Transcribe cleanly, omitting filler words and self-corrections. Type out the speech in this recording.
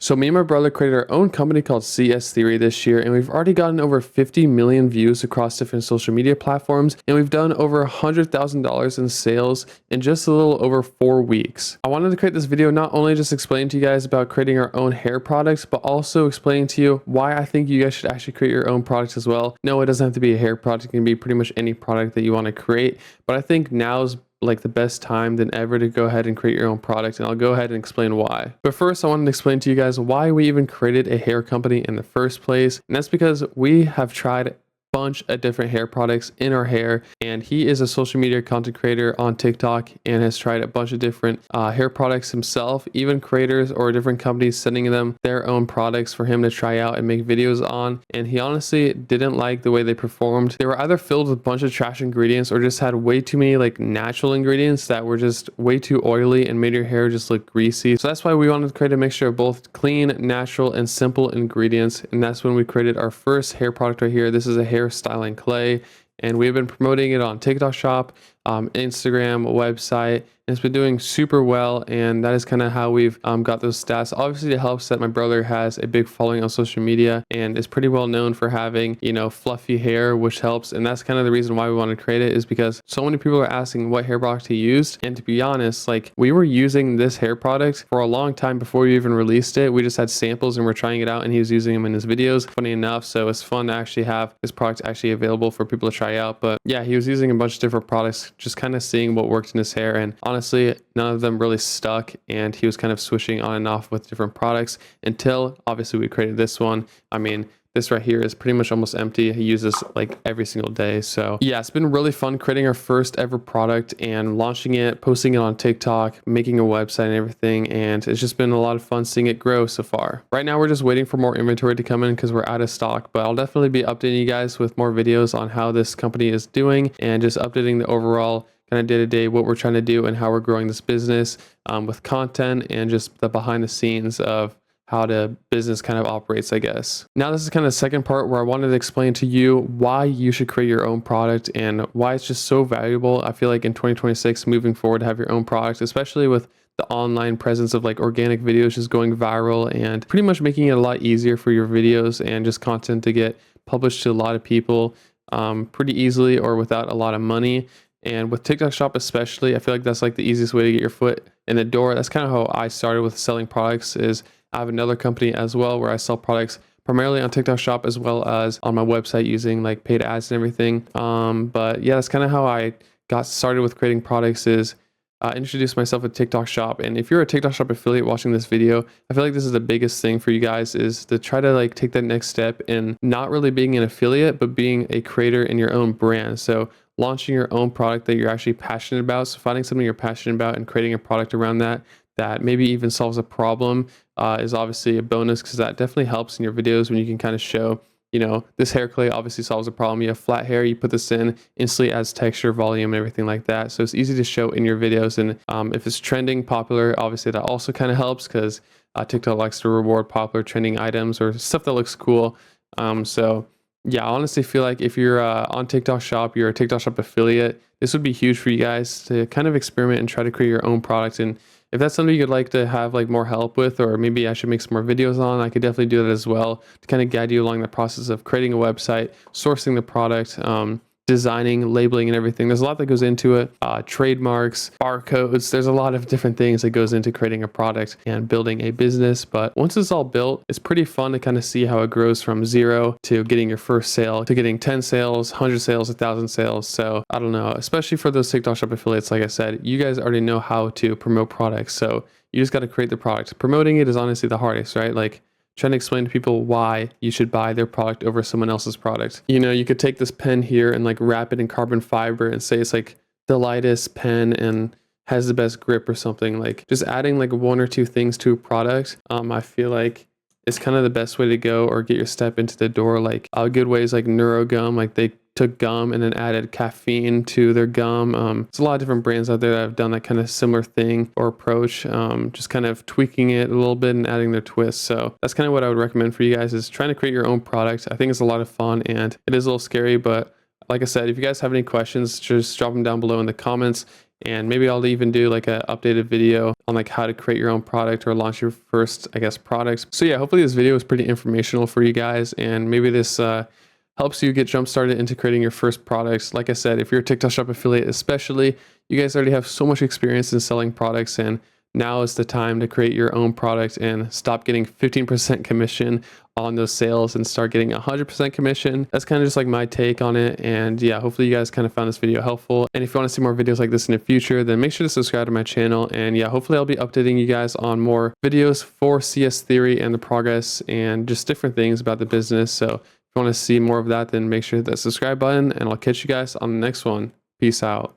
So me and my brother created our own company called CS Theory this year, and we've already gotten over 50 million views across different social media platforms, and we've done over $100,000 in sales in just a little over 4 weeks. I wanted to create this video not only just explaining to you guys about creating our own hair products, but also explaining to you why I think you guys should actually create your own products as well. No, it doesn't have to be a hair product. It can be pretty much any product that you want to create, but I think now's like the best time than ever to go ahead and create your own product, and I'll go ahead and explain why. But first, I wanted to explain to you guys why we even created a hair company in the first place, and that's because we have tried bunch of different hair products in our hair, and he is a social media content creator on TikTok and has tried a bunch of different hair products himself, even creators or different companies sending them their own products for him to try out and make videos on, and he honestly didn't like the way they performed. They were either filled with a bunch of trash ingredients or just had way too many like natural ingredients that were just way too oily and made your hair just look greasy. So that's why we wanted to create a mixture of both clean, natural, and simple ingredients, and that's when we created our first hair product right here. This is a hair styling clay, and we've been promoting it on TikTok shop, Instagram, website, and it's been doing super well, and that is kind of how we've got those stats. Obviously, it helps that my brother has a big following on social media and is pretty well known for having, you know, fluffy hair, which helps, and that's kind of the reason why we wanted to create it, is because so many people are asking what hair product he used, and to be honest, like, we were using this hair product for a long time before we even released it. We just had samples and we're trying it out, and he was using them in his videos, funny enough, so it's fun to actually have this product actually available for people to try out. But yeah, he was using a bunch of different products, just kind of seeing what worked in his hair, and honestly, none of them really stuck, and he was kind of switching on and off with different products until obviously we created this one. I mean, this right here is pretty much almost empty. He uses like every single day. So yeah, it's been really fun creating our first ever product and launching it, posting it on TikTok, making a website and everything. And it's just been a lot of fun seeing it grow so far. Right now, we're just waiting for more inventory to come in because we're out of stock, but I'll definitely be updating you guys with more videos on how this company is doing and just updating the overall kind of day-to-day what we're trying to do and how we're growing this business with content and just the behind the scenes of how the business kind of operates, I guess. Now, this is kind of the second part where I wanted to explain to you why you should create your own product and why it's just so valuable. I feel like in 2026, moving forward, to have your own product, especially with the online presence of like organic videos just going viral and pretty much making it a lot easier for your videos and just content to get published to a lot of people pretty easily or without a lot of money. And with TikTok shop especially, I feel like that's like the easiest way to get your foot in the door. That's kind of how I started with selling products. Is I have another company as well where I sell products primarily on TikTok shop as well as on my website using like paid ads and everything. But yeah, that's kind of how I got started with creating products, is introduce myself at TikTok shop. And if you're a TikTok shop affiliate watching this video, I feel like this is the biggest thing for you guys, is to try to like take that next step in not really being an affiliate, but being a creator in your own brand. So launching your own product that you're actually passionate about. So finding something you're passionate about and creating a product around that maybe even solves a problem is obviously a bonus, because that definitely helps in your videos when you can kind of show, you know, this hair clay obviously solves a problem. You have flat hair, you put this in, instantly adds texture, volume, and everything like that. So it's easy to show in your videos. And if it's trending, popular, obviously that also kind of helps, because TikTok likes to reward popular trending items or stuff that looks cool. So yeah, I honestly feel like if you're on TikTok shop, you're a TikTok shop affiliate, this would be huge for you guys to kind of experiment and try to create your own product. And if that's something you'd like to have like more help with, or maybe I should make some more videos on, I could definitely do that as well to kind of guide you along the process of creating a website, sourcing the product, designing, labeling, and everything. There's a lot that goes into it. Trademarks, barcodes. There's a lot of different things that goes into creating a product and building a business. But once it's all built, it's pretty fun to kind of see how it grows from zero to getting your first sale, to getting 10 sales, 100 sales, 1,000 sales. So I don't know, especially for those TikTok shop affiliates, like I said, you guys already know how to promote products. So you just got to create the product. Promoting it is honestly the hardest, right? Like, trying to explain to people why you should buy their product over someone else's product. You know, you could take this pen here and like wrap it in carbon fiber and say it's like the lightest pen and has the best grip or something. Like, just adding like one or two things to a product, I feel like is kind of the best way to go, or get your step into the door. Like a good way is like NeuroGum. Like, they took gum and then added caffeine to their gum. There's a lot of different brands out there that have done that kind of similar thing or approach, just kind of tweaking it a little bit and adding their twist. So that's kind of what I would recommend for you guys, is trying to create your own product. I think it's a lot of fun, and it is a little scary, but like I said, if you guys have any questions, just drop them down below in the comments. And maybe I'll even do like an updated video on like how to create your own product or launch your first, I guess, products. So yeah, hopefully this video was pretty informational for you guys. And maybe this helps you get jump started into creating your first products. Like I said, if you're a TikTok Shop affiliate, especially, you guys already have so much experience in selling products, and now is the time to create your own product and stop getting 15% commission on those sales and start getting 100% commission. That's kind of just like my take on it. And yeah, hopefully you guys kind of found this video helpful. And if you want to see more videos like this in the future, then make sure to subscribe to my channel. And yeah, hopefully I'll be updating you guys on more videos for CS Theory and the progress and just different things about the business. So if you want to see more of that, then make sure to hit that subscribe button, and I'll catch you guys on the next one. Peace out.